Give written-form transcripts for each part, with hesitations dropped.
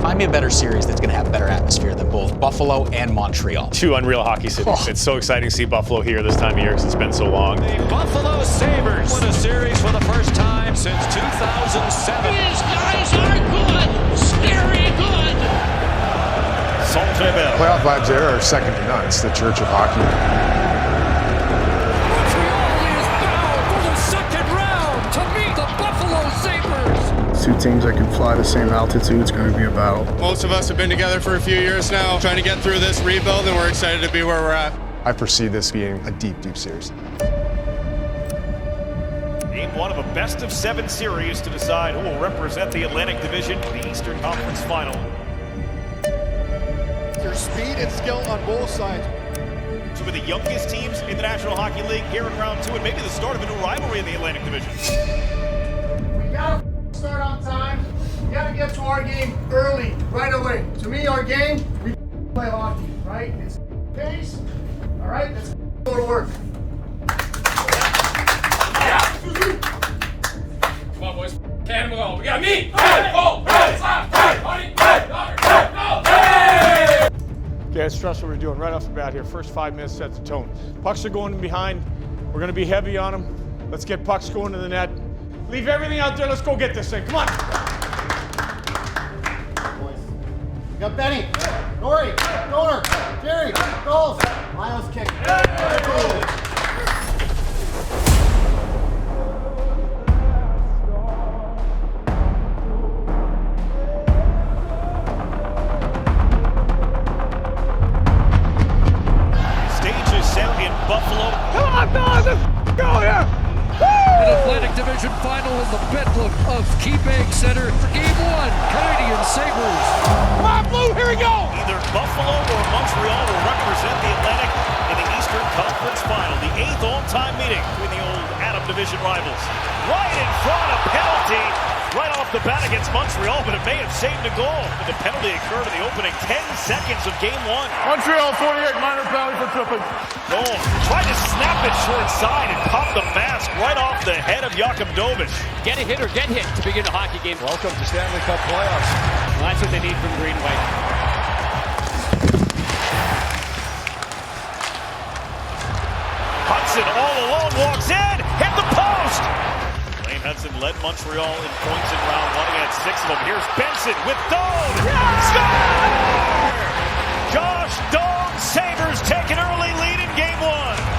Find me a better series that's going to have better atmosphere than both Buffalo and Montreal. Two unreal hockey cities. Oh. It's so exciting to see Buffalo here this time of year because it's been so long. The Buffalo Sabres win a series for the first time since 2007. These guys are good, scary good. Centreville. Playoff vibes there are second to none. It's the church of hockey. Two teams that can fly the same altitude. It's going to be a battle. Most of us have been together for a few years now, trying to get through this rebuild, and we're excited to be where we're at. I foresee this being a deep, deep series. Game one of a best-of-7 series to decide who will represent the Atlantic Division in the Eastern Conference Final. There's speed and skill on both sides. Two of the youngest teams in the National Hockey League here in round two, and maybe the start of a new rivalry in the Atlantic Division. We gotta start on time. We gotta get to our game early, right away. To me, our game, we play hockey, right? It's pace. All right, let's go to work. Come on, boys. Can we go? We got me. Hey, oh, hey, hey, hey. Okay, let's trust what we're doing right off the bat here. First 5 minutes sets the tone. Pucks are going behind. We're going to be heavy on them. Let's get pucks going to the net. Leave everything out there. Let's go get this thing. Come on. We got Benny, Nori, Donor, Jerry, goals. Miles kick. Stage is set in Buffalo. Come on, fellas. Let's go here. An Atlantic Division final in the bedlam of KeyBank Center for Game 1. Canadian Sabres. Come on, Blue. Here we go. Either Buffalo or Montreal will represent the Atlantic in the Eastern Conference Final, the 8th all-time meeting between the old Adam Division rivals. Right in front, a penalty right off the bat against Montreal, but it may have saved a goal. But the penalty occurred in the opening 10 seconds of Game 1. Montreal 48, minor penalty for tripping. Goal. Tried to snap it short side and pop the mask right off the head of Jakub Dobiš. Get a hit or get hit to begin a hockey game. Welcome to Stanley Cup playoffs. Well, that's what they need from Greenway. Hudson all alone walks in, hit the post. Lane Hudson led Montreal in points in round one. He had 6 of them. Here's Benson with Doan. Score! Josh Doan, Sabres take an early lead in Game 1.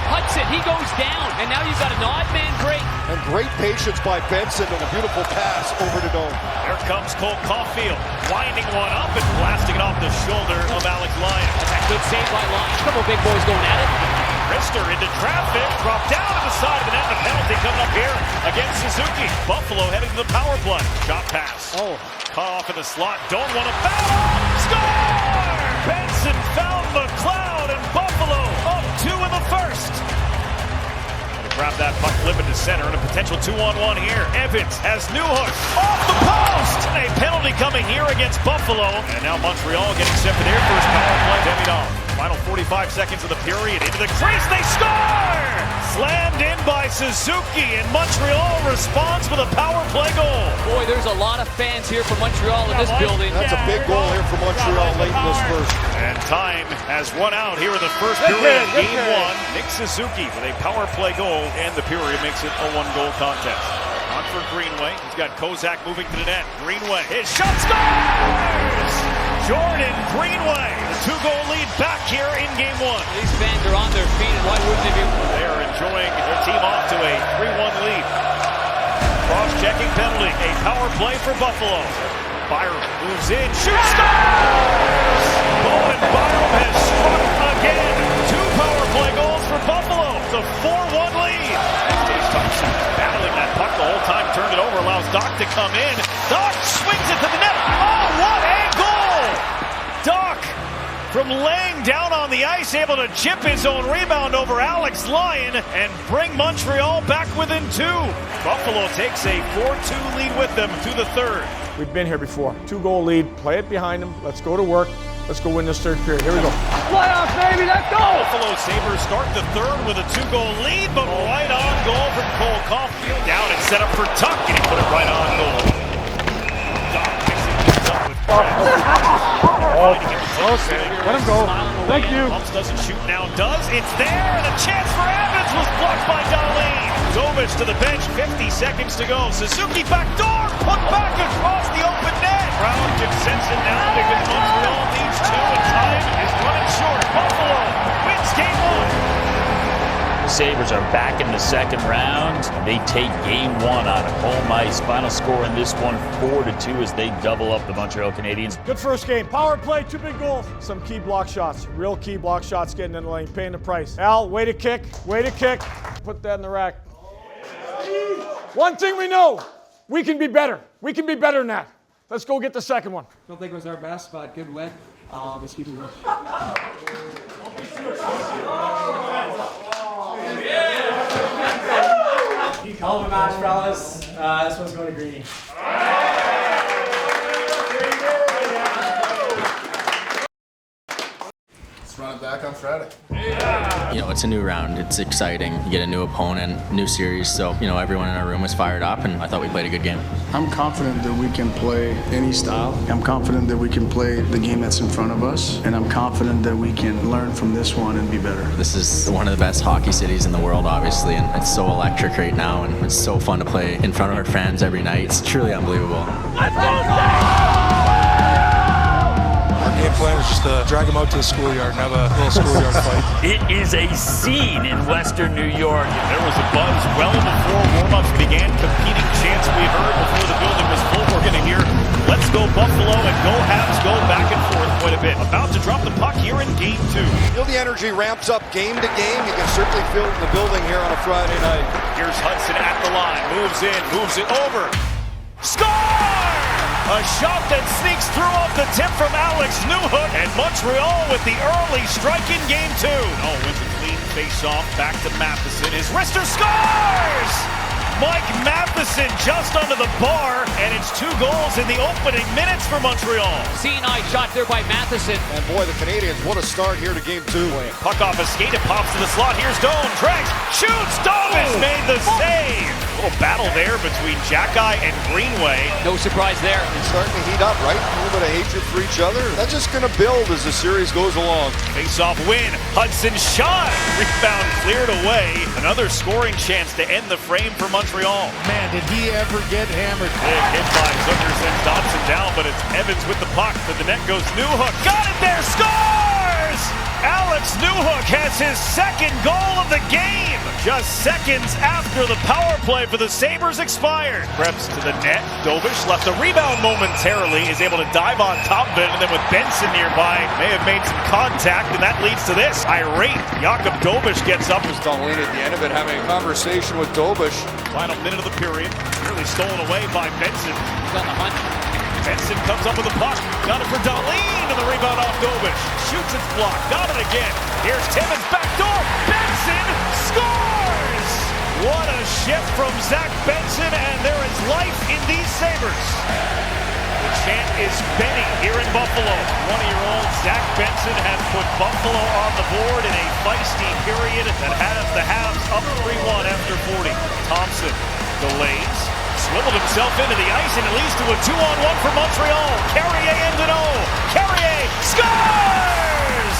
Hudson, he goes down, and now you've got an odd man break. And great patience by Benson and a beautiful pass over to Doan. Here comes Cole Caulfield, winding one up and blasting it off the shoulder of Alex Lyon. That's a good save by Lyon. A couple big boys going at it. Rister into traffic, dropped down to the side of the net. The penalty coming up here against Suzuki. Buffalo heading to the power play. Shot pass. Oh, cut off in the slot. Don't want to battle. Score! Benson found McLeod and Buffalo up 2 in the first. Grab that puck, flip it to center, and a potential 2-on-1 here. Evans has Newhook off the post. A penalty coming here against Buffalo. And now Montreal getting set for their first power play. Demi-Dom. Final 45 seconds of the period. Into the crease, they score! Slammed in by Suzuki, and Montreal responds with a power play goal. Boy, there's a lot of fans here from Montreal in this building. That's a big goal here for Montreal late in this first. And time has run out here in the first period of Game 1. Nick Suzuki with a power play goal, and the period makes it a 1-goal contest. On for Greenway. He's got Kozak moving to the net. Greenway, his shot scores! Jordan Greenway, the 2-goal lead back here in Game 1. These fans are on their feet, and why wouldn't they be? They are enjoying their team off to a 3-1 lead. Cross-checking penalty, a power play for Buffalo. Byram moves in, shoots, scores! Bowen Byram has struck again. 2 power play goals for Buffalo. It's a 4-1 lead. Stays Thompson battling that puck the whole time, turned it over, allows Doc to come in. Doc swings it to the net. Oh, what a goal! Doc, from laying down on the ice, able to chip his own rebound over Alex Lyon and bring Montreal back within 2. Buffalo takes a 4-2 lead with them to the third. We've been here before. 2-goal lead. Play it behind them. Let's go to work. Let's go win this third period. Here we go. Playoffs, baby. Let's go. Buffalo Sabres start the third with a 2-goal lead, but right on goal from Cole Caulfield. Down and set up for Tuck, and he put it right on goal. Doc mixing things up with Let him go. Thank you. Pumps doesn't shoot, now does. It's there, and a chance for Evans was blocked by Darlene. Dobich to the bench, 50 seconds to go. Suzuki backdoor, put back across the open net. Brown can sense it now because Montreal needs two, and time is running short. Buffalo wins game one. The Sabres are back in the second round. They take game one out of home ice. Final score in this one, 4-2, as they double up the Montreal Canadiens. Good first game. Power play, 2 big goals. Some key block shots. Real key block shots getting in the lane, paying the price. Al, way to kick. Way to kick. Put that in the rack. One thing we know, we can be better. We can be better than that. Let's go get the second one. Don't think it was our best, but good win. Let's keep it going. Hell of a match, fellas. This one's going to Greeny. Let's run it back on Friday. You know, it's a new round. It's exciting. You get a new opponent, new series. So, you know, everyone in our room was fired up, and I thought we played a good game. I'm confident that we can play any style. I'm confident that we can play the game that's in front of us, and I'm confident that we can learn from this one and be better. This is one of the best hockey cities in the world, obviously, and it's so electric right now, and it's so fun to play in front of our fans every night. It's truly unbelievable. Game plan is just to drag them out to the schoolyard and have a little schoolyard fight. It is a scene in Western New York. There was a buzz well before warm-ups began. Competing chants we heard before the building was full. We're going to hear "Let's go Buffalo" and "Go Habs" go back and forth quite a bit. About to drop the puck here in game 2. Feel the energy ramps up game to game. You can certainly feel it in the building here on a Friday night. Here's Hudson at the line. Moves in, moves it over. Score! A shot that sneaks through off the tip from Alex Newhook, and Montreal with the early strike in game 2. Oh, wins a clean face-off, back to Matheson. His wrister scores! Mike Matheson just under the bar, and it's 2 goals in the opening minutes for Montreal. C&I shot there by Matheson. And boy, the Canadians, what a start here to game 2. Puck off a skate, it pops to the slot. Here's Doan. Drex shoots. Dobich made the save. A little battle there between Jackeye and Greenway. No surprise there. It's starting to heat up, right? A little bit of hatred for each other. That's just going to build as the series goes along. Face-off win. Hudson shot. Rebound cleared away. Another scoring chance to end the frame for Montreal. Man, did he ever get hammered. Big hit by Zucker, sends Dobson down, but it's Evans with the puck. To the net goes Newhook. Got it there. Scores! Alex Newhook has his second goal of the game. Just seconds after the power play for the Sabres expired. Krebs to the net. Dobich left a rebound momentarily. Is able to dive on top of it. And then with Benson nearby, may have made some contact. And that leads to this. Irate Jakub Dobich gets up. Was Darlene at the end of it having a conversation with Dobich. Final minute of the period. Nearly stolen away by Benson. He's on the hunt. Benson comes up with the puck. Got it for Darlene, and the rebound off Dobich. Shoots, it's blocked. Got it again. Here's Timmins, backdoor. Benson scores! What a shift from Zach Benson, and there is life in these Sabres. The chant is Benny here in Buffalo. 20-year-old Zach Benson has put Buffalo on the board in a feisty period that has the Habs up 3-1 after 40. Thompson delays. Swiveled himself into the ice, and it leads to a 2-on-1 for Montreal. Carrier and Deneau. Carrier scores!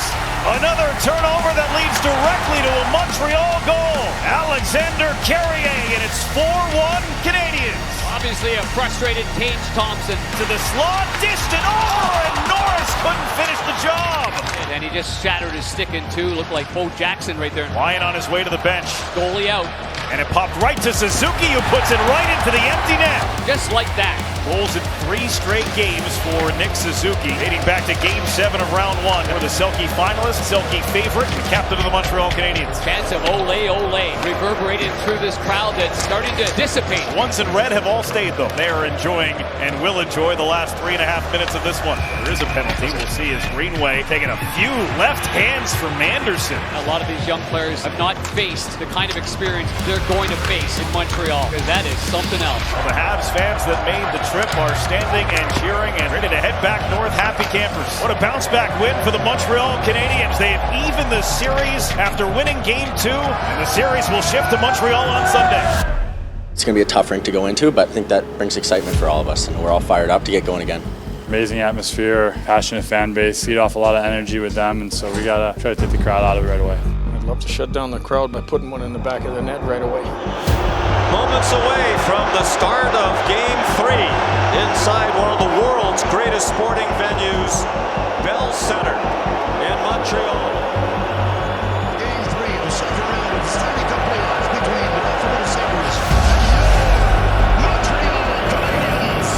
Another turnover that leads directly to a Montreal goal. Alexander Carrier, and it's 4-1 Canadiens. Obviously a frustrated Tage Thompson. To the slot, dished it over, and Norris couldn't finish the job. And he just shattered his stick in 2. Looked like Bo Jackson right there. Ryan on his way to the bench. Goalie out. And it popped right to Suzuki, who puts it right into the empty net. Just like that. Goals in 3 straight games for Nick Suzuki, dating back to Game 7 of Round 1. For the Selke finalist, Selke favorite, the captain of the Montreal Canadiens. Chance of ole, ole, reverberated through this crowd that's starting to dissipate. Ones in red have all stayed, though. They are enjoying and will enjoy the last 3.5 minutes of this one. There is a penalty. We'll see as Greenway taking a few left hands from Anderson. A lot of these young players have not faced the kind of experience they're going to face in Montreal. That is something else. Well, the Habs fans that made the trip are standing and cheering and ready to head back north, happy campers. What a bounce-back win for the Montreal Canadiens. They have evened the series after winning Game 2, and the series will shift to Montreal on Sunday. It's going to be a tough rink to go into, but I think that brings excitement for all of us, and we're all fired up to get going again. Amazing atmosphere, passionate fan base, feed off a lot of energy with them, and so we gotta try to take the crowd out of it right away. I'd love to shut down the crowd by putting one in the back of the net right away. Moments away from the start of Game 3 inside one of the world's greatest sporting venues, Bell Center in Montreal. Game 3 of the second round of the Stanley Cup playoffs between the Buffalo Sabres and Montreal Canadiens.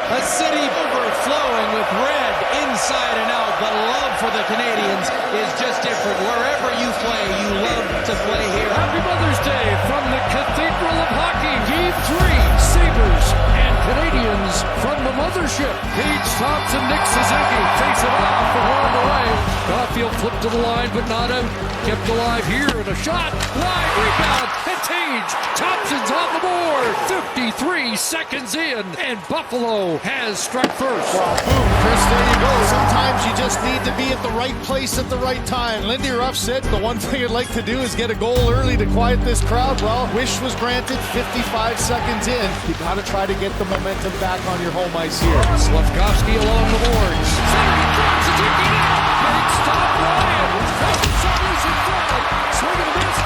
A city overflowing with red inside and out. The love for the Canadiens is just different. Wherever you play, you love to play here. Happy Mother's Day from the Cathedral of Hockey. Game 3, Sabres and Canadiens from the mothership. Paige Thompson, Nick Suzuki face it off for home away. Caulfield flipped to the line, but not out. Kept alive here, and a shot. Wide rebound. And Tage Thompson's on the board. 53 seconds in, and Buffalo has struck first. Boom, Chris, there you go. Sometimes you just need to be at the right place at the right time. Lindy Ruff said the one thing I'd like to do is get a goal early to quiet this crowd. Well, wish was granted 55 seconds in. You got to try to get the momentum back on your home ice here. Slavkovsky along the boards. Center drops it, taking it out. Big stop, Ryan. Summers in front. Swing and a miss.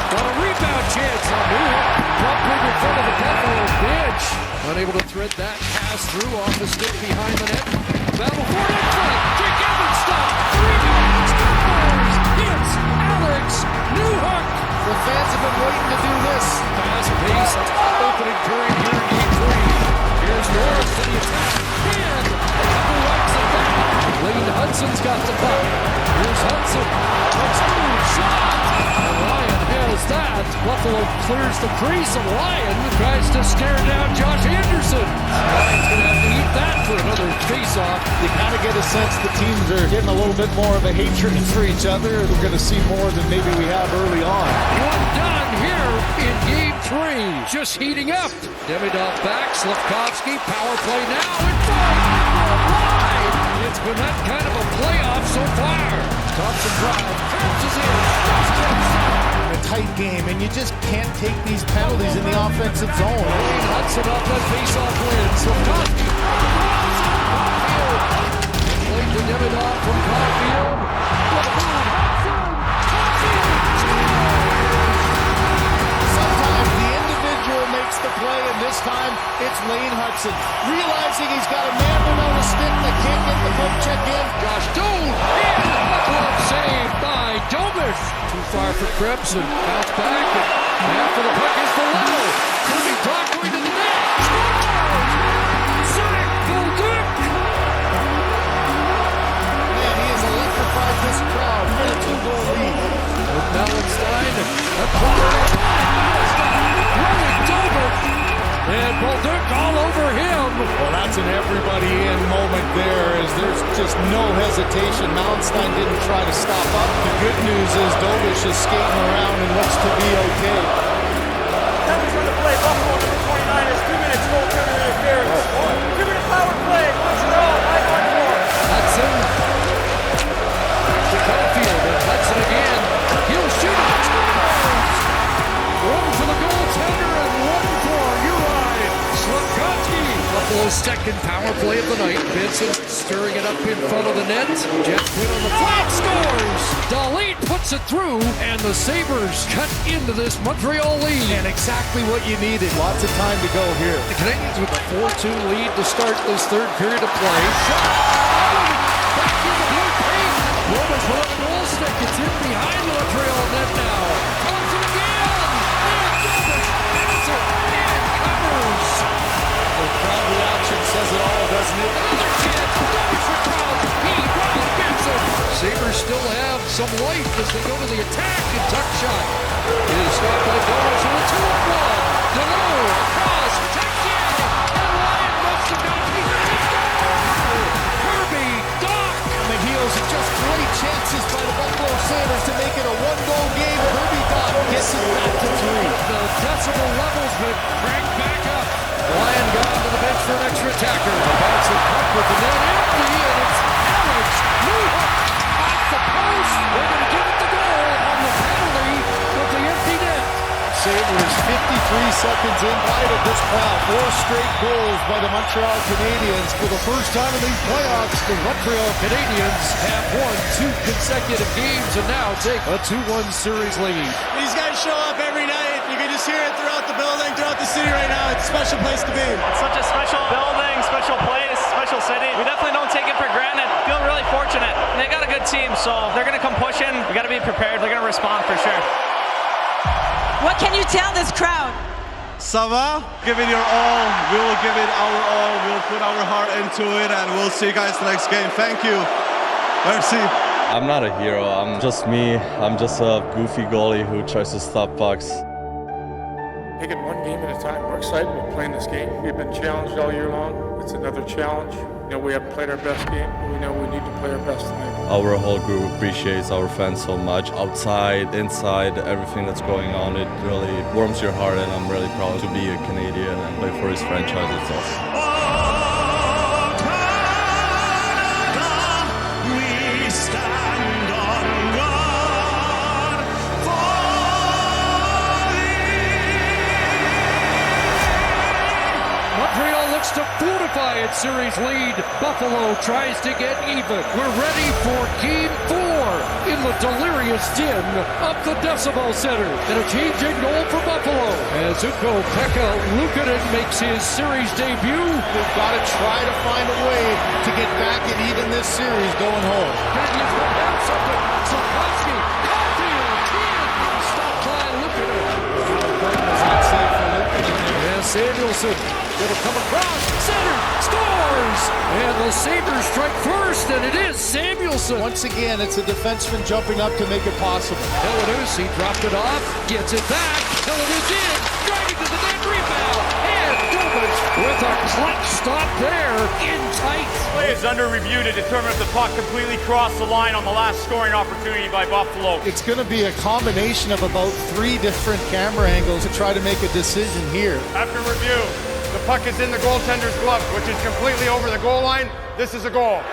Got a rebound chance on Newhook. Bumping in front of the Buffalo bench. Unable to thread that pass through off the stick behind the net. Battle for it in front. Jake Evans stop. Rebound. Scores. Hits Alex Newhook. The fans have been waiting to do this. Fast-paced opening period here in Game 3. Here's Norris to the attack. And Buffalo wipes it back. Lane Hudson's got the puck. Here's Hudson. Looks through. Shot. And Ryan has that. Buffalo clears the crease of Ryan. Tries to stare down Josh Anderson. Ryan's going to have to eat that for another face-off. You kind of get a sense the teams are getting a little bit more of a hatred for each other. We're going to see more than maybe we have early on. One done here in Game 3. Just heating up. Demidov back. Slavkovsky. Power play now. In front. Wide. It's been that kind of a playoff so far. Thompson drive. Bounces in. Just A tight game, and you just can't take these penalties in the offensive zone. Wayne Hudson off that face-off win. Slavkovsky. Played to Demidov from Caulfield. Sometimes the individual makes the play, and this time it's Lane Hudson. Realizing he's got a man without a stick that can't get the poke check in. Josh Doan, and a glove saved by Domish. Too far for Krebs, and bounce back, and after the puck is Valletto. Kirby Dach going to the net. Zach Bolduc. Man, he has electrified this crowd for a 2-goal lead. With Ballantyne, a corner. Running Domish. And Bolduc all over him. Well, that's an everybody-in moment there, as there's just no hesitation. Mallenstein didn't try to stop up. The good news is Domish is skating around and looks to be okay. Devils on the play. Buffalo number 49 is 2 minutes goaltender interference. 2-minute power play. Montreal 5-1-4. Hudson. To Caulfield, and Hudson again. He'll shoot it. One for the goaltender and one for Uri Slavkovsky. Buffalo's second power play of the night. Vincent stirring it up in front of the net. Jeff Quinn on the flat scores. Dahlin puts it through, and the Sabres cut into this Montreal lead. And exactly what you needed. Lots of time to go here. The Canadiens with a 4-2 lead to start this third period of play. Shot! Back in the blue paint. Romans with a goal stick. It's in behind the Montreal net now. Comes it again. And Domish hits it and covers. The crowd reaction says it all, doesn't it? Another chance. Domish for crowd. He well gets it. Sabres still have some life as they go to the attack. And tuck shot. It is stopped by Domish in a 2-on-1. Delo across. Texier. And Ryan must have got Kirby Dach. On the heels of just great chances by the Buffalo Sabres to make it a 1-goal game. Kirby Dach gets it back to 3. The decibel levels would crank back up. Ryan gone to the bench for an extra attacker. The bouncing puck with the net empty, and it's Alex Newhook. seconds in light of this crowd. 4 straight goals by the Montreal Canadiens. For the first time in these playoffs, the Montreal Canadiens have won 2 consecutive games and now take a 2-1 series lead. These guys show up every night. You can just hear it throughout the building, throughout the city right now. It's a special place to be. It's such a special building, special place, special city. We definitely don't take it for granted. Feel really fortunate. And they got a good team, so they're going to come pushing. We got to be prepared. They're going to respond for sure. What can you tell this crowd? Ça va? Give it your all. We will give it our all. We'll put our heart into it, and we'll see you guys next game. Thank you. Merci. I'm not a hero. I'm just me. I'm just a goofy goalie who tries to stop pucks. Take it one game at a time. We're excited about playing this game. We've been challenged all year long. It's another challenge. You know, we haven't played our best game, but we know we need to play our best tonight. Our whole group appreciates our fans so much. Outside, inside, everything that's going on, it really warms your heart, and I'm really proud to be a Canadian and play for his franchise. It's awesome. Montreal looks to fortify its series lead. Buffalo tries to get even. We're ready for Game 4 in the delirious din of the Decibel Center. And a changing goal for Buffalo as Ukko-Pekka Luukkonen makes his series debut. They've got to try to find a way to get back and even this series going home. Canadiens will have something. Slavkovsky, Caulfield, can't stop by Luukkonen. Not safe for Luukkonen. And Samuelson. It'll come across, center, scores! And the Sabres strike first, and it is Samuelson. Once again, it's a defenseman jumping up to make it possible. Hellenuus, he dropped it off, gets it back. Hellenuus in, driving to the net, rebound. And Dobich with a clutch stop there, in tight. Play is under review to determine if the puck completely crossed the line on the last scoring opportunity by Buffalo. It's going to be a combination of about 3 different camera angles to try to make a decision here. After review, the puck is in the goaltender's glove, which is completely over the goal line. This is a goal.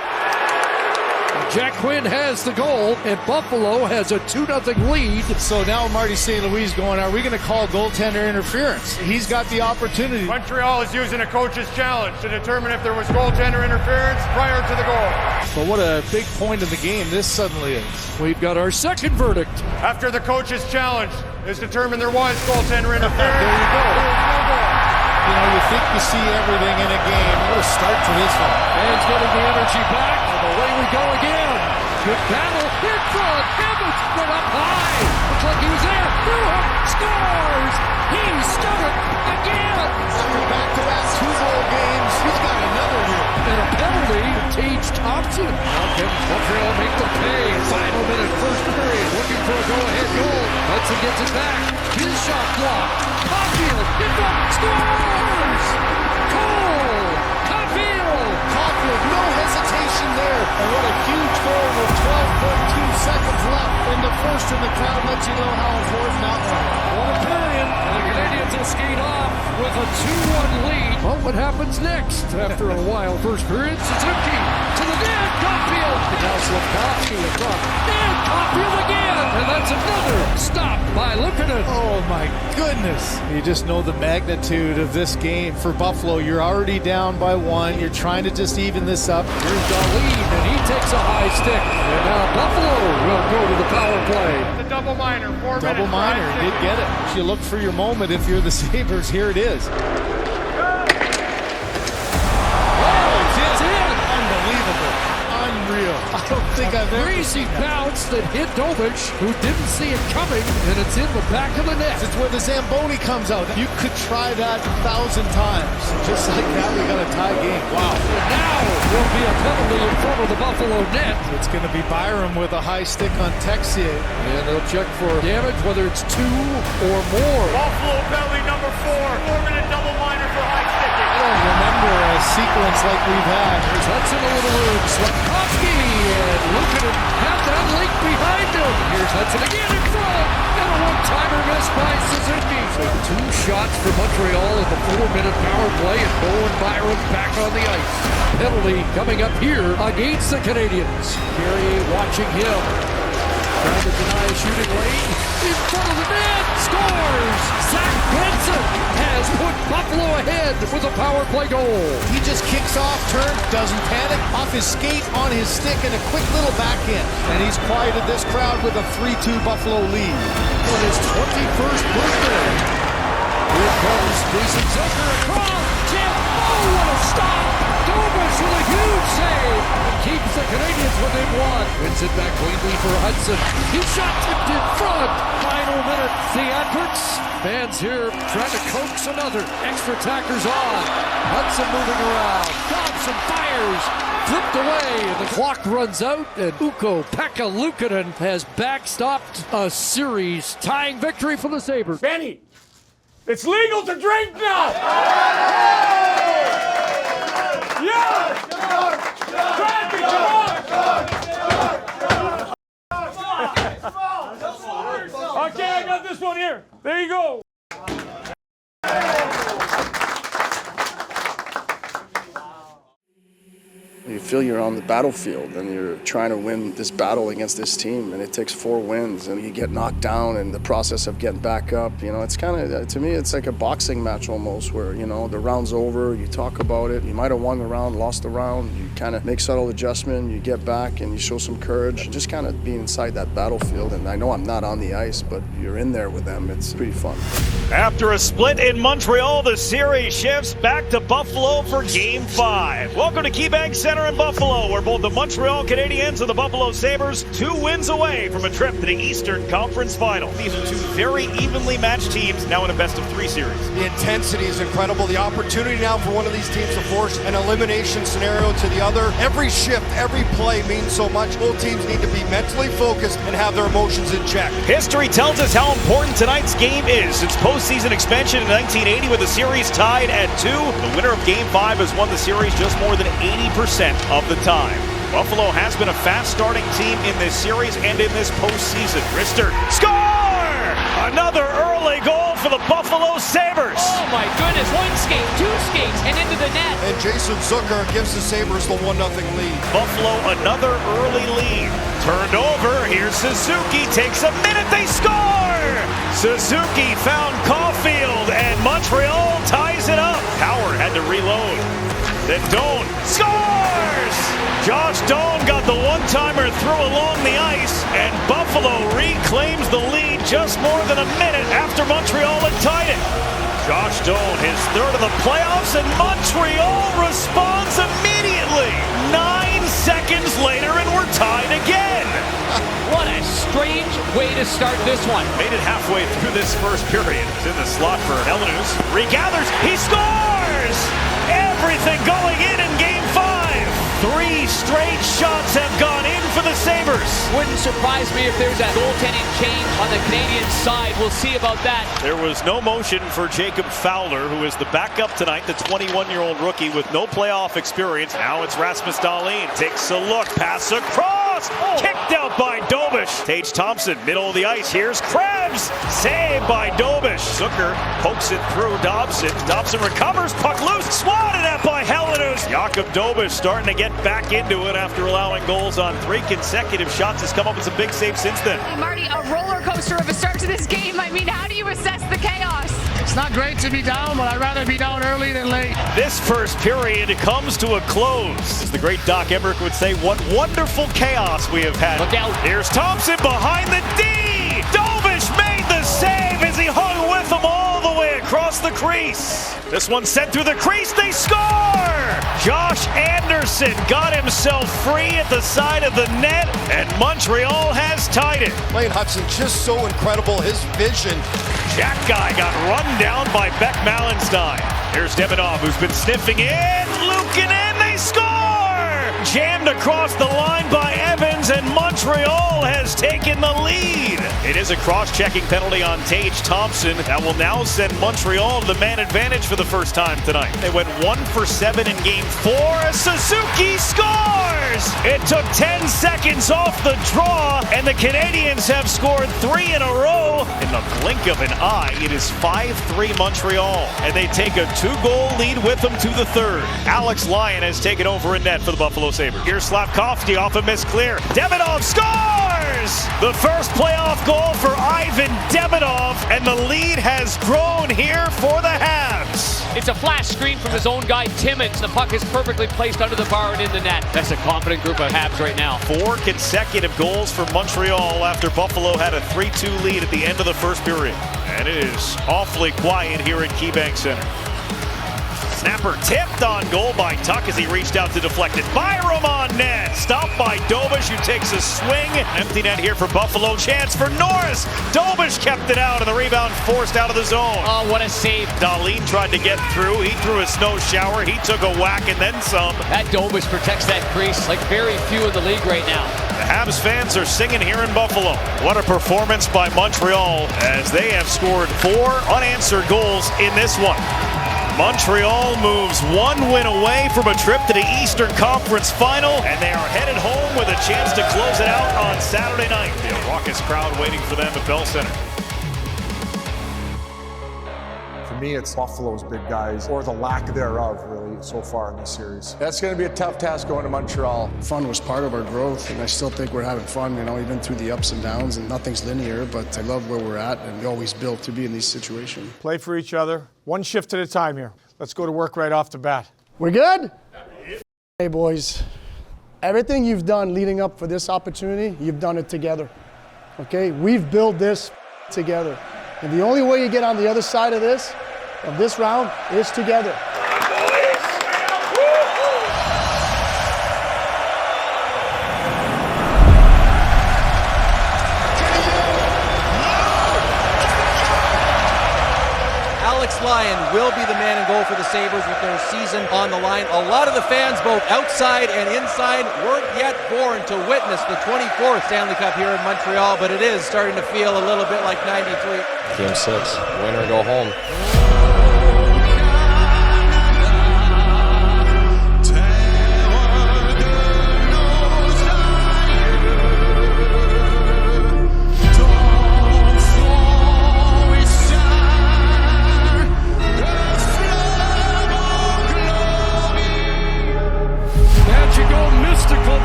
Jack Quinn has the goal, and Buffalo has a 2-0 lead. So now Marty St. Louis going, are we going to call goaltender interference? He's got the opportunity. Montreal is using a coach's challenge to determine if there was goaltender interference prior to the goal. But what a big point in the game this suddenly is. We've got our second verdict. After the coach's challenge is determined there was goaltender interference. There you go. You know, you think you see everything in a game. What a start to this one. Fans getting the energy back, and away we go again. Good battle in front. Evans went up high. Looks like he was there. Newhook scores. He stood it again. After back-to-back 2-goal games, he's got another here. And a penalty to Tage Thompson. Now can Montreal make the pay? Final minute, first period. Looking for a go-ahead goal. Hudson gets it back. His shot blocked. Caulfield in front. Scores! Cole! Caulfield, no hesitation there. And what a huge goal with 12.2 seconds left in the first, and the crowd lets you know how important that one was. What a period. And the Canadiens will skate off with a 2-1 lead. Well, what happens next? After a while, first period, Suzuki to the net. Caulfield. Now Slavkovsky across. And Caulfield again. And that's another stop by Luukkonen. Oh my goodness. You just know the magnitude of this game for Buffalo. You're already down by 1. You're trying to just even this up. Here's Darlene, and he takes a high stick. And now Buffalo will go to the power play. The double minor, 4 minutes. Double minor, you did get it. You look for your moment if you're the Sabres. Here it is. Unreal. I don't think I've ever crazy bounce that hit Dobich, who didn't see it coming, and it's in the back of the net. It's where the Zamboni comes out. You could try that 1,000 times. Just like that, we got a tie game. Wow. And now there'll be a penalty in front of the Buffalo net. It's going to be Byram with a high stick on Texier. And they'll check for damage, whether it's 2 or more. Buffalo penalty number 4. 4-minute double minor for high sticking. I don't remember a sequence like we've had. There's Hudson a little room. Slavkovsky and Luukkonen have that link behind him. Here's Hudson again in front. And a one-timer missed by Suzuki. So 2 shots for Montreal in the 4-minute power play, and Bowen Byram back on the ice. Penalty coming up here against the Canadiens. Carrier watching him. Trying to deny a shooting lane. In front of the net. Scores! Zach Benson has put Buffalo ahead with a power play goal. He just kicks off, turns, doesn't panic, off his skate, on his stick, and a quick little backhand. And he's quieted this crowd with a 3-2 Buffalo lead. On his 21st birthday. Here comes Jason Zucker across. Jim, oh, what a stop! Dobas with a huge save. And keeps the Canadians within one. Wins it back cleanly for Hudson. His shot tipped in front. Final minute. Theatrics. Fans here trying to coax another. Extra attackers on. Hudson moving around. Dobson fires. Flipped away. And the clock runs out. And Ukko-Pekka Luukkonen has backstopped a series tying victory for the Sabres. Benny, it's legal to drink now! Yeah! Okay, I got this one here. There you go. You feel you're on the battlefield and you're trying to win this battle against this team, and it takes 4 wins and you get knocked down, and the process of getting back up, you know, it's kind of, to me, it's like a boxing match almost, where, you know, the round's over, you talk about it, you might have won the round, lost the round, you kind of make subtle adjustment, you get back and you show some courage, just kind of being inside that battlefield. And I know I'm not on the ice, but you're in there with them. It's pretty fun. After a split in Montreal, the series shifts back to Buffalo for Game 5. Welcome to KeyBank Center in Buffalo, where both the Montreal Canadiens and the Buffalo Sabres 2 wins away from a trip to the Eastern Conference Final. These are 2 very evenly matched teams now in a best-of-3 series. The intensity is incredible. The opportunity now for one of these teams to force an elimination scenario to the other. Every shift, every play means so much. Both teams need to be mentally focused and have their emotions in check. History tells us how important tonight's game is. Since postseason expansion in 1980 with the series tied at 2, the winner of Game 5 has won the series just more than 80% of the time. Buffalo has been a fast-starting team in this series and in this postseason. Rister, score! Another early goal for the Buffalo Sabres. Oh my goodness, 1 skate, 2 skates, and into the net. And Jason Zucker gives the Sabres the 1-0 lead. Buffalo another early lead. Turned over, here's Suzuki, takes a minute, they score! Suzuki found Caulfield, and Montreal ties it up. Howard had to reload. Then Doan scores! Josh Doan got the one-timer through along the ice, and Buffalo reclaims the lead just more than a minute after Montreal had tied it. Josh Doan, his 3rd of the playoffs, and Montreal responds immediately. 9 seconds later, and we're tied again. What a strange way to start this one. Made it halfway through this first period. It's in the slot for Elenus. Regathers, he scores! Everything going in Game 5. 3 straight shots have gone in for the Sabres. Wouldn't surprise me if there's a goaltending change on the Canadian side. We'll see about that. There was no motion for Jacob Fowler, who is the backup tonight, the 21-year-old rookie with no playoff experience. Now it's Rasmus Dahlin. Takes a look, pass across, kicked out by Dobish. Tage Thompson, middle of the ice. Here's Krebs, saved by Dobish. Zucker pokes it through Dobson. Dobson recovers, puck loose, swatted at by Elenus. Jakub Dobish starting to get back into it after allowing goals on 3 consecutive shots. Has come up with some big saves since then. Hey, Marty, a roller coaster of a start to this game. I mean, how do you assess the chaos? It's not great to be down, but I'd rather be down early than late. This first period comes to a close. As the great Doc Emmerich would say, what wonderful chaos we have had. Look out. Here's Thompson behind the D. Dobish made the save as he hung with him all the way across the crease. This one sent through the crease. They score! Josh Anderson got himself free at the side of the net, and Montreal has tied it. Lane Hudson, just so incredible, his vision. Jack Guy got run down by Beck Malenstein. Here's Demidov, who's been sniffing in. Luukkonen, they score! Jammed across the line by Evans, and Montreal has taken the lead. It is a cross-checking penalty on Tage Thompson that will now send Montreal to the man advantage for the first time tonight. They went 1 for 7 in Game 4 as Suzuki scores! It took 10 seconds off the draw, and the Canadiens have scored 3 in a row. In the blink of an eye, it is 5-3 Montreal, and they take a 2-goal lead with them to the 3rd. Alex Lyon has taken over in net for the Buffalo Sabres. Here's Slavkovsky off a miss clear. Demidov scores! The first playoff goal for Ivan Demidov, and the lead has grown here for the Habs. It's a flash screen from his own guy, Timmins. The puck is perfectly placed under the bar and in the net. That's a confident group of Habs right now. 4 consecutive goals for Montreal after Buffalo had a 3-2 lead at the end of the first period. And it is awfully quiet here at KeyBank Center. Snapper tipped on goal by Tuch as he reached out to deflect it. Byram on net. Stopped by Dobish, who takes a swing. Empty net here for Buffalo. Chance for Norris. Dobish kept it out, and the rebound forced out of the zone. Oh, what a save. Dahlin tried to get through. He threw a snow shower. He took a whack and then some. That Dobish protects that crease like very few in the league right now. The Habs fans are singing here in Buffalo. What a performance by Montreal as they have scored 4 unanswered goals in this one. Montreal moves 1 win away from a trip to the Eastern Conference Final, and they are headed home with a chance to close it out on Saturday night. The raucous crowd waiting for them at Bell Center. For me, it's Buffalo's big guys, or the lack thereof, really, so far in this series. That's going to be a tough task going to Montreal. Fun was part of our growth, and I still think we're having fun, even through the ups and downs, and nothing's linear, but I love where we're at, and we always built to be in these situations. Play for each other, one shift at a time here. Let's go to work right off the bat. We're good? Hey, boys. Everything you've done leading up for this opportunity, you've done it together. Okay? We've built this together. And the only way you get on the other side of this round, is together. Alex Lyon will be the man in goal for the Sabres with their season on the line. A lot of the fans, both outside and inside, weren't yet born to witness the 24th Stanley Cup here in Montreal, but it is starting to feel a little bit like '93. Game 6, win or go home.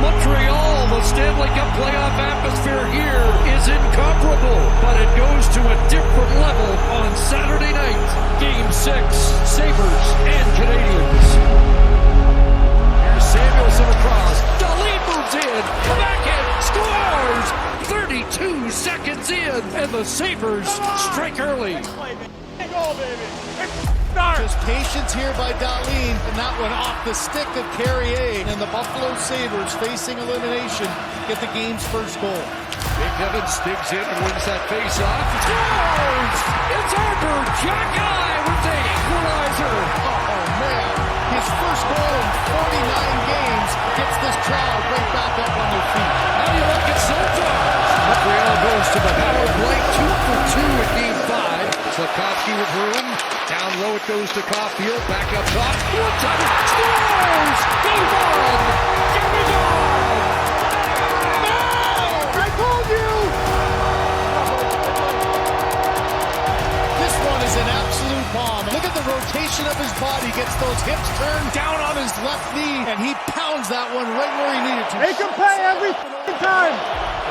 Montreal, the Stanley Cup playoff atmosphere here is incomparable, but it goes to a different level on Saturday night. Game 6, Sabres and Canadiens. Here's Samuelson across. Dahlin moves in. Backhand scores. 32 seconds in, and the Sabres strike early. Goal, baby. Just patience here by Dahlin, and that one off the stick of Carrier. And the Buffalo Sabres, facing elimination, get the game's first goal. Big Evans digs in and wins that face-off. Scores! It's Arber Xhekaj with the equalizer. Oh, man. His first goal in 49 games gets this crowd right back up on their feet. How do you like it so far? Montreal goes to the power play, 2 for 2 in Game 5. Slafkovsky with room. Down low it goes to Caulfield. Back up top. One-timer. Scores! Game on! Give me goal! I told you! This one is an absolute bomb. Look at the rotation of his body. Gets those hips turned down on his left knee, and he pounds that one right where he needed to. Make him pay every time.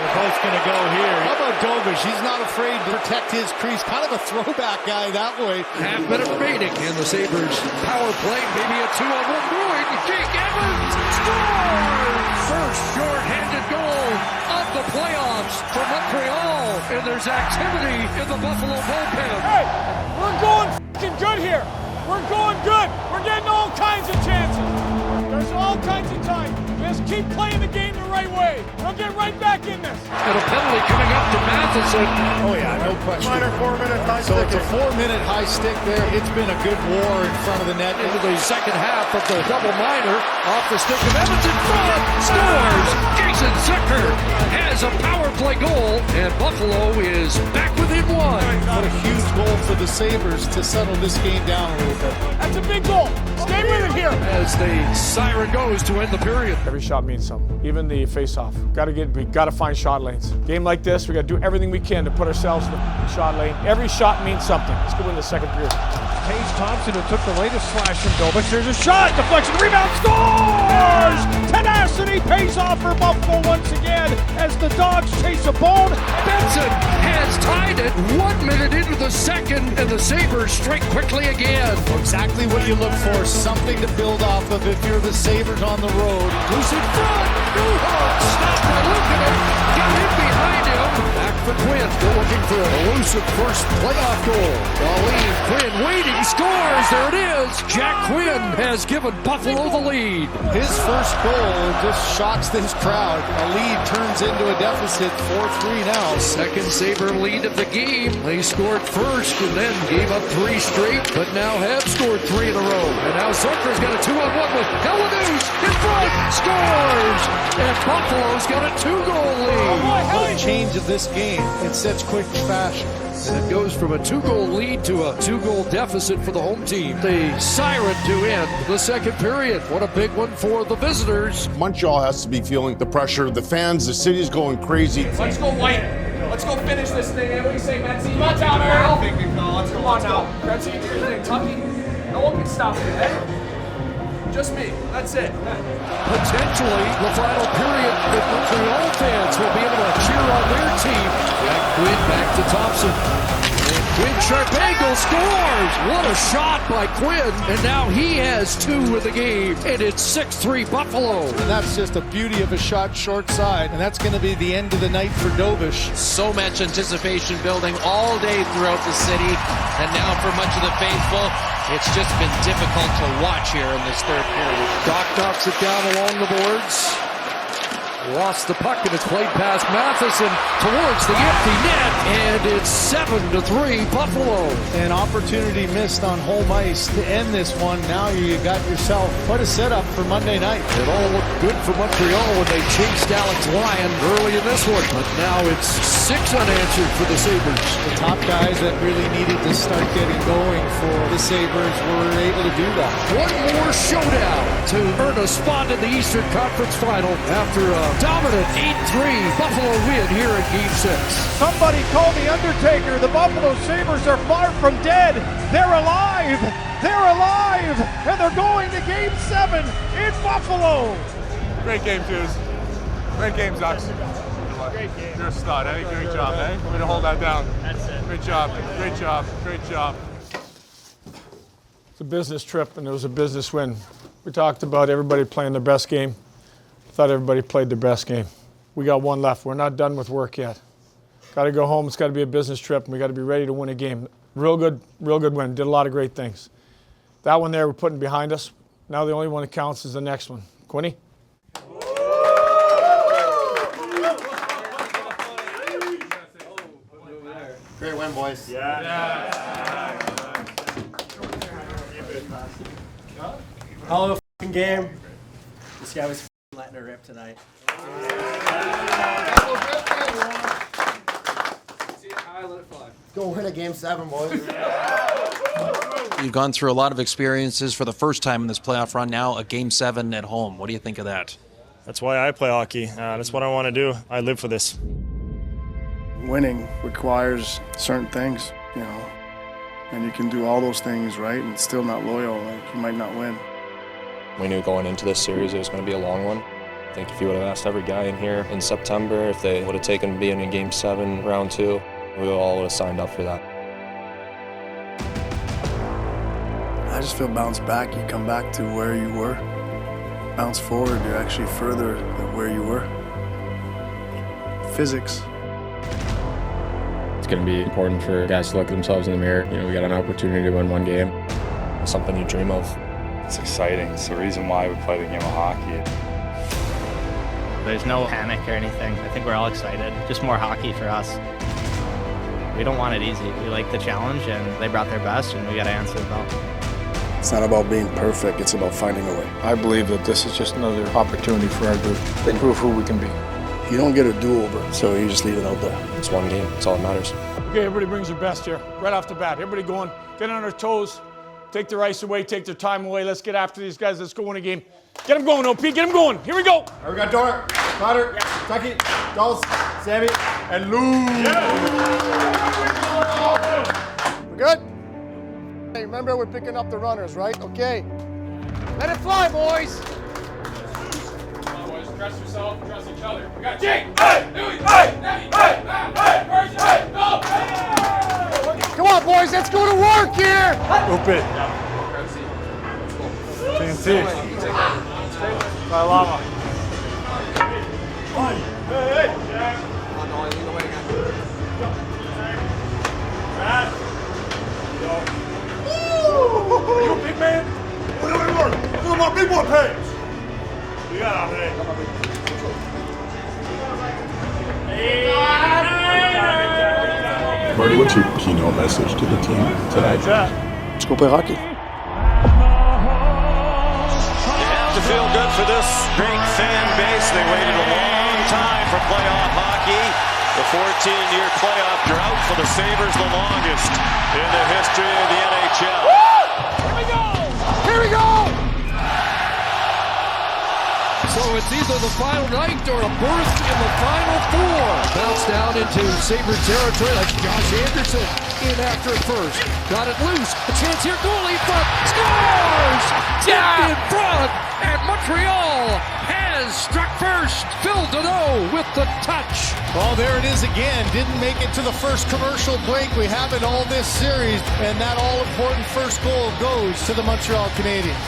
They're both going to go here. How about Dobish? He's not afraid to protect his crease. Kind of a throwback guy that way. Half minute remaining in the Sabres power play. Maybe a 2-on-1 brewing. Jake Evans scores! First short-handed goal of the playoffs for Montreal. And there's activity in the Buffalo bullpen. Hey, we're going f***ing good here. We're going good. We're getting all kinds of chances. There's all kinds of time. Just keep playing the game the right way. We'll get right back in this. And a penalty coming up to Matheson. Oh, yeah, no question. Minor 4-minute high So stick. it's a 4-minute high stick there. It's been a good war in front of the net. Into the second half of the double minor. Off the stick of Evans in front. Scores! Jason Zucker has a power play goal. And Buffalo is back within 1. What a huge goal for the Sabres to settle this game down a little bit. That's a big goal. Stay with it here. As the siren goes to end the period. Every shot means something. Even the face-off. We gotta find shot lanes. Game like this, we gotta do everything we can to put ourselves in the shot lane. Every shot means something. Let's go in the second period. Tage Thompson, who took the latest slash from Dobich. There's a shot, deflection, rebound, scores! Tenacity pays off for Buffalo once again as the Dogs chase a bone. Benson has tied it 1 minute into the second, and the Sabres strike quickly again. Exactly what you look for, something to build off of if you're the Sabres on the road. Who's in front? Newhook, stopped by Luukkonen, got him behind him. Back for Quinn, they're looking for an elusive first playoff goal. Darlene Quinn waiting, scores, there it is. Jack Quinn has given Buffalo the lead. His first goal just shocks this crowd. A lead turns into a deficit, 4-3 now. Second Sabre lead of the game. They scored first and then gave up 3 straight, but now have scored 3 in a row. And now Zucker's got a 2-on-1 with Helenius in front, scores! And Buffalo's got a 2-goal lead. The change of this game in such quick fashion. And it goes from a 2-goal lead to a 2-goal deficit for the home team. The siren to end the second period. What a big one for the visitors. Montreal has to be feeling the pressure. The fans, the city's going crazy. Let's go White. Let's go finish this thing. What do you say, Metsy? Come on down, Earl. Come on now. Metsy, do your thing. Tucky. No one can stop you, eh? Just me. That's it. Potentially, the final period, the Montreal fans will be able to cheer on their team. Back Quinn, back to Thompson. And Quinn Sharpenko scores! What a shot by Quinn! And now he has 2 in the game. And it's 6-3 Buffalo. And that's just a beauty of a shot short side. And that's going to be the end of the night for Dobich. So much anticipation building all day throughout the city. And now for much of the faithful, it's just been difficult to watch here in this third period. Doc knocks it down along the boards. Lost the puck and it's played past Matheson towards the empty net, and it's 7-3 Buffalo. An opportunity missed on home ice to end this one. Now you got yourself quite a setup for Monday night. It all looked good for Montreal when they chased Alex Lyon early in this one, but now it's 6 unanswered for the Sabres. The top guys that really needed to start getting going for the Sabres were able to do that. One more showdown to earn a spot in the Eastern Conference Final after a dominant 8-3 Buffalo win here in Game 6. Somebody call the Undertaker. The Buffalo Sabres are far from dead. They're alive. They're alive. And they're going to Game 7 in Buffalo. Great game, Jews. Great game, Zucks. Great game. You're a stud, eh? Great job, eh? Way to hold that down. That's it. Great job. Great job. Great job. It's a business trip, and it was a business win. We talked about everybody playing their best game. Thought everybody played their best game. We got one left. We're not done with work yet. Got to go home. It's got to be a business trip, and we got to be ready to win a game. Real good win. Did a lot of great things. That one there we're putting behind us. Now the only one that counts is the next one. Quinny? Great win, boys. Hell of a f***ing game. This guy was letting her rip tonight. Go win a Game 7, boys. You've gone through a lot of experiences for the first time in this playoff run. Now a Game 7 at home. What do you think of that? That's why I play hockey. That's what I want to do. I live for this. Winning requires certain things, you know, and you can do all those things right and still not loyal. Like, you might not win. We knew going into this series it was going to be a long one. I think if you would have asked every guy in here in September if they would have taken being in Game 7, Round 2, we all would have signed up for that. I just feel bounce back. You come back to where you were. Bounce forward, you're actually further than where you were. Physics. It's going to be important for guys to look at themselves in the mirror. You know, we got an opportunity to win one game. It's something you dream of. It's exciting. It's the reason why we play the game of hockey. There's no panic or anything. I think we're all excited. Just more hockey for us. We don't want it easy. We like the challenge, and they brought their best, and we got to answer the bell. It's not about being perfect, it's about finding a way. I believe that this is just another opportunity for our group to prove who we can be. You don't get a do-over, so you just leave it out there. It's one game. That's all that matters. Okay, everybody brings their best here, right off the bat. Everybody going, get on their toes, take their ice away, take their time away. Let's get after these guys. Let's go win a game. Get them going, OP. Get them going. Here we go. All right, we got Dort, Potter, Tucky, Dulce, Sammy, and Lou. We're good? Hey, remember we're picking up the runners, right? Okay. Let it fly, boys. Dress yourself, dress each other. We got Jake! Hey! Louie! Hey! Hey! Hey! Where's your hey? Go! Come on, boys, let's go to work here! Oop it. TNT. By Lama. Hey! You big man? What do we work? Look at my big boy pants. We got out there. Marty, what's your keynote message to the team tonight? Let's go play hockey. You have to feel good for this great fan base. They waited a long time for playoff hockey. The 14-year playoff drought for the Sabres, the longest in the history of the NHL. Here we go! Here we go! So it's either the final night or a berth in the final four. Bounce down into Sabre territory. That's Josh Anderson in after first. Got it loose. A chance here. Goalie front. Scores! Tipped in front. And Montreal has struck first. Phil Deneau with the touch. Oh, there it is again. Didn't make it to the first commercial break. We have it all this series. And that all-important first goal goes to the Montreal Canadiens.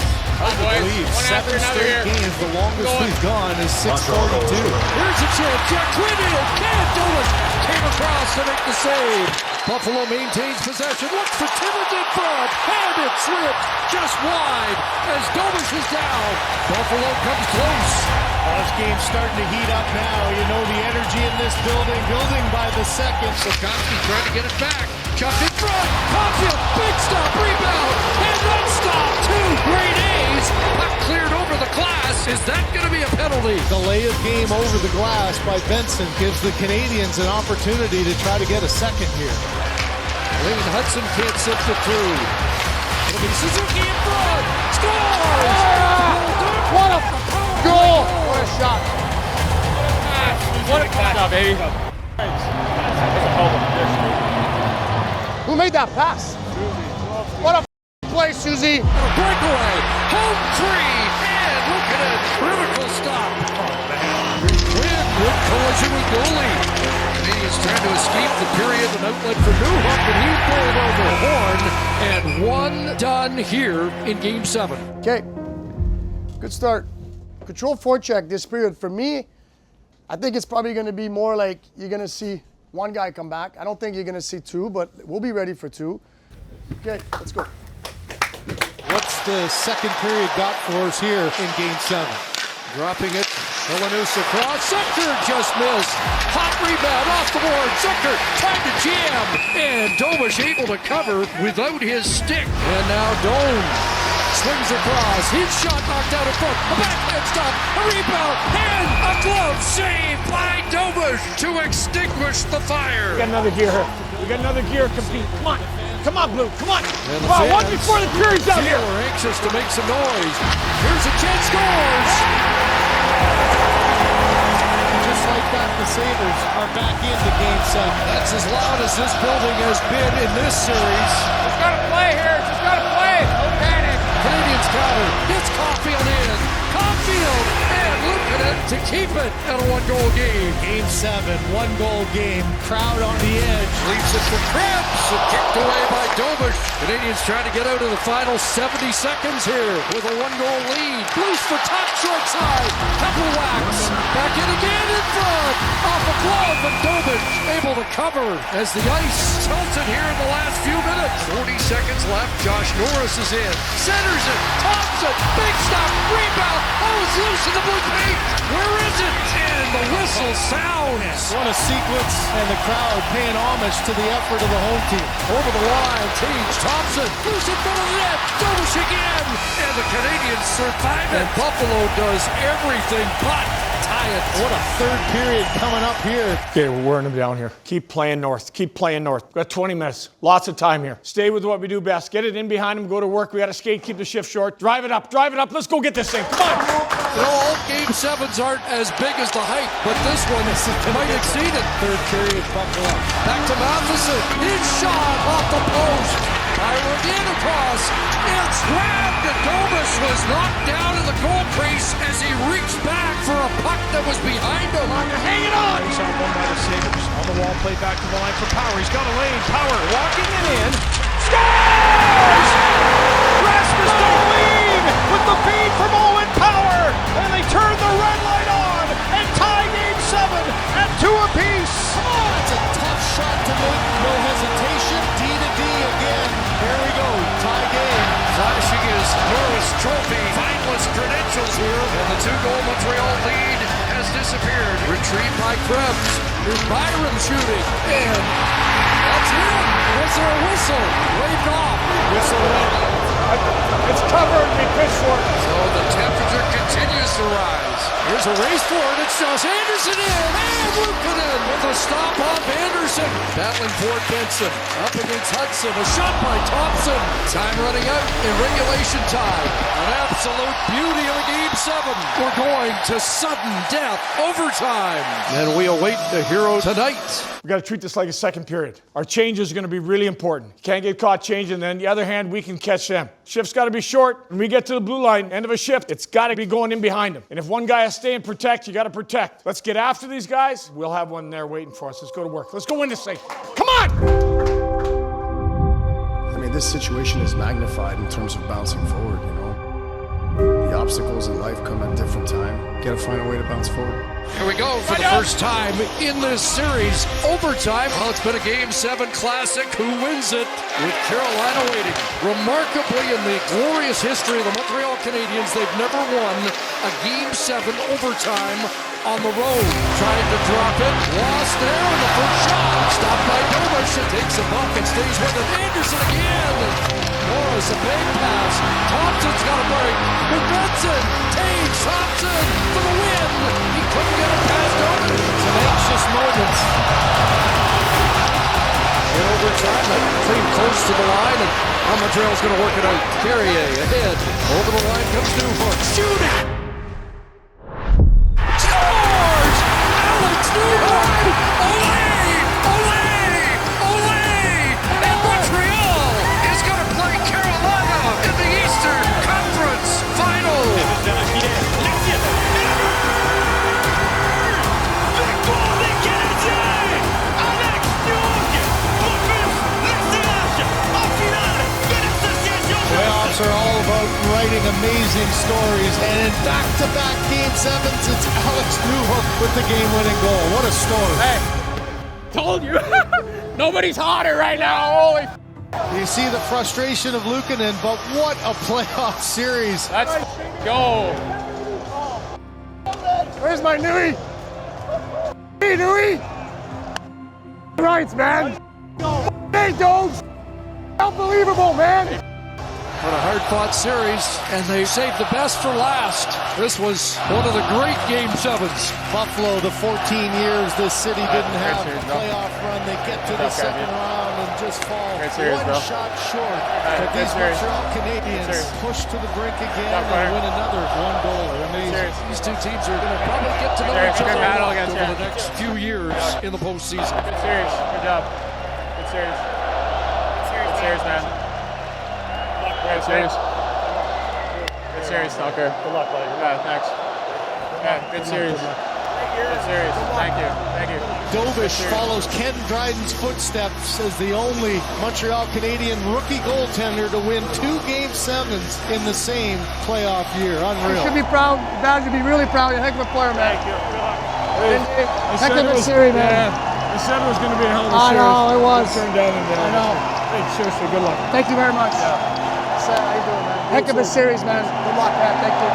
I believe 7 straight games. The longest we've gone is 6:42. Here's a chance. Jack Quinn can't do it. Came across to make the save. Buffalo maintains possession. Looks for Timmins in front. And it slipped just wide as Domas is down. Buffalo comes close. Well, this game's starting to heat up now. You know the energy in this building by the second. Sikorsky trying to get it back. Chuck in front. Caulfield, big stop, rebound, and that stop. 2 great A's. Puck cleared over the glass. Is that going to be a penalty? Delay of game over the glass by Benson gives the Canadiens an opportunity to try to get a second here. Lane Hudson can't sift it through. It'll be Suzuki in front. Scores! What a goal! What a shot! What a shot, baby. Who made that pass? What a play, Susie! Breakaway, home free, and look at a critical stop. Quinn, good collision with goalie. Canadians trying to escape the period, an outlet for Newhook, and he's bowled over Horn, and 1 done here in Game 7. Okay, good start. Control forecheck this period. For me, I think it's probably going to be more like you're going to see 1 guy come back. I don't think you're going to see 2, but we'll be ready for 2. Okay, let's go. What's the second period got for us here in Game 7? Dropping it, Milanus across, Zucker just missed. Hot rebound off the board, Zucker trying to jam, and Domas able to cover without his stick. And now Dome swings across, his shot knocked out in front, a backhand stop, a rebound, and a glove save by Domas to extinguish the fire. We got another gear here. We got another gear to compete. Come on. Come on, Blue. Come on. Come on, one before the period's out here. We're anxious to make some noise. Here's a chance, scores. Just like that, the Sabres are back into Game 7. That's as loud as this building has been in this series. Just got to play here. Just got to play. No panic. Canadians counter. Gets Caulfield in. Caulfield and Luukkonen to keep it at a 1-goal game. Game 7, 1-goal game. Crowd on the edge. Leaves it for Krebs. Kicked away by Domas. Canadians trying to get out of the final 70 seconds here with a 1-goal lead. Blues for top short side. Couple whacks. Back in again in front. Off a glove and Domas able to cover as the ice tilted here in the last few minutes. 40 seconds left. Josh Norris is in. Centers it. Thompson. Big stop. Rebound. Oh, it's loose in the blue paint. Where is it? And the whistle sounds. What a sequence, and the crowd paying homage to the effort of the home team. Over the line, Tage Thompson, loose in front of the net, Domas again, and the Canadians survive it. And Buffalo does everything but tie it. What a third period coming up here. Okay, we're wearing them down here. Keep playing north. Keep playing north. We've got 20 minutes. Lots of time here. Stay with what we do best. Get it in behind them. Go to work. We got to skate. Keep the shift short. Drive it up. Drive it up. Let's go get this thing. Come on. You know, all Game 7s aren't as big as the height, but this one might exceed it. Third period, Buffalo. Back to Matheson. His shot off the post. Tyler again across. It's grabbed. Dobas was knocked down in the goal crease as he reached back for a puck that was behind him. Hang it on! He's on one by the Sabres. On the wall, play back to the line for Power. He's got a lane. Power walking it in. Scores! Rasmus Dahlin with the feed from Owen Power. And they turn the red light on and tie game 7 at 2 apiece. Come on! It's a tough shot to make. No hesitation. D to D again. Here we go. Tie game. Flashing his Norris Trophy finalist credentials here. And the 2-goal Montreal lead has disappeared. Retrieved by Krebs. Here's Byron shooting. And that's it. Was there a whistle? Waved off. Whistle went. It's covered. We pitched for it. So the temperature continues to rise. Here's a race for it. It's Josh Anderson in. And Luukkonen with a stop off Anderson. Battling for Benson. Up against Hudson. A shot by Thompson. Time running out in regulation time. An absolute beauty of a game 7. We're going to sudden death overtime. And we await the hero tonight. We got to treat this like a second period. Our changes are going to be really important. You can't get caught changing, then the other hand, we can catch them. Shift's got to be short. When we get to the blue line, end of a shift, it's got to be going in behind them. And if one guy has to stay and protect, you got to protect. Let's get after these guys. We'll have one there waiting for us. Let's go to work. Let's go win this thing. Come on! I mean, this situation is magnified in terms of bouncing forward, you know. The obstacles in life come at different time. You got to find a way to bounce forward. Here we go for the first time in this series. Overtime. Well, it's been a Game 7 classic. Who wins it? With Carolina waiting. Remarkably, in the glorious history of the Montreal Canadiens, they've never won a Game 7 overtime on the road. Trying to drop it. Lost there in the first shot. Stopped by Dobas. It takes a buck and stays with it. Anderson again. Norris, a big pass. Thompson's got a break. With Benson. Tage Thompson for the win. He couldn't get it past Dobas. It's an anxious moment. In overtime, clean close to the line, and now Montreal's going to work it out. Carrier ahead. Over the line comes Newhook. Shooting! George! Alex Newhook! Olay! Olay! Olay! And Montreal is going to play Carolina in the Eastern Conference Final! Victoire des Canadiens! Alex Newhook propulse l'excellence en finale de l'association. Playoffs are all about writing amazing stories, and in back-to-back Game 7s, it's Alex Newhook with the game-winning goal. What a story. Hey, told you. Nobody's hotter right now. Holy. You see the frustration of Luukkonen, but what a playoff series. Let's go. Where's my Nui? Hey, Nui. Rights, man. Hey, dogs. Unbelievable, man. What a hard-fought series, and they saved the best for last. This was one of the great Game 7s. Buffalo, the 14 years this city didn't have a playoff run. They get to the second round and just fall one shot short. But these Montreal Canadiens push to the brink again and win another one-goaler. Amazing. These two teams are going to probably get to know each other over the next few years in the postseason. Good series. Good job. Good series. Good series, man. Good series. Good series, Tucker. Good luck, buddy. Yeah, thanks. Yeah, good series. Good series. Thank you. Thank you. Dobish follows Ken Dryden's footsteps as the only Montreal Canadian rookie goaltender to win 2 Game 7s in the same playoff year. Unreal. You should be proud. Dad should be really proud. You're a heck of a player, man. Thank you. Heck of a series, man. Yeah, I said it was going to be a hell of a I series. know, it was. Turned down and down. I know. Hey, seriously, good luck. Thank you very much. How you doing, man? Heck of a series, man. Good luck, man. Thank you.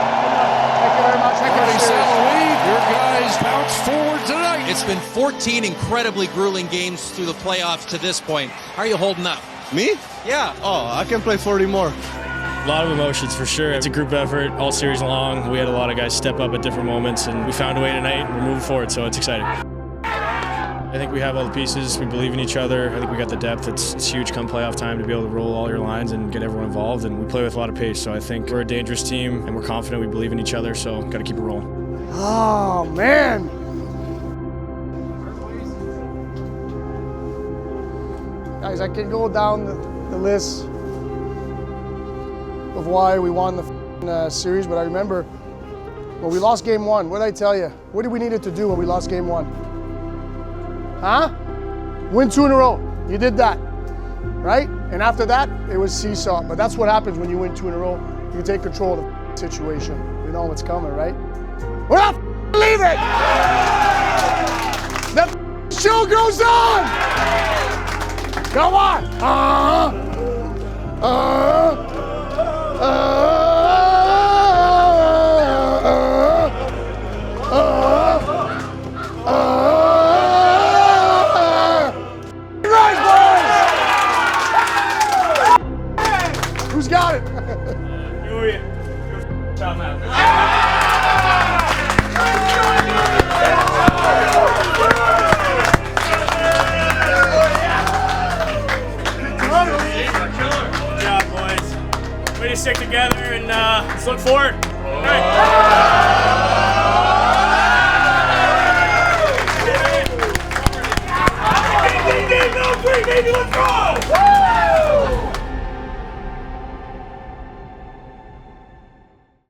Thank you very much. Heck of a Marty series. St. Your guys bounce forward tonight. It's been 14 incredibly grueling games through the playoffs to this point. How are you holding up? Me? Yeah. Oh, I can play 40 more. A lot of emotions for sure. It's a group effort all series long. We had a lot of guys step up at different moments, and we found a way tonight. We're moving forward, so it's exciting. I think we have all the pieces. We believe in each other. I think we got the depth. It's huge come playoff time to be able to roll all your lines and get everyone involved. And we play with a lot of pace. So I think we're a dangerous team, and we're confident. We believe in each other. So got to keep it rolling. Oh, man. Guys, I can go down the list of why we won the series, but I remember when we lost game 1, what did I tell you? What did we needed to do when we lost game 1? Huh? Win 2 in a row. You did that, right? And after that, it was seesaw. But that's what happens when you win 2 in a row. You take control of the situation. You know what's coming, right? We're not leaving! The show goes on! Come on! Who's got it? Good job, boys. Way to stick together and let's look forward. All right.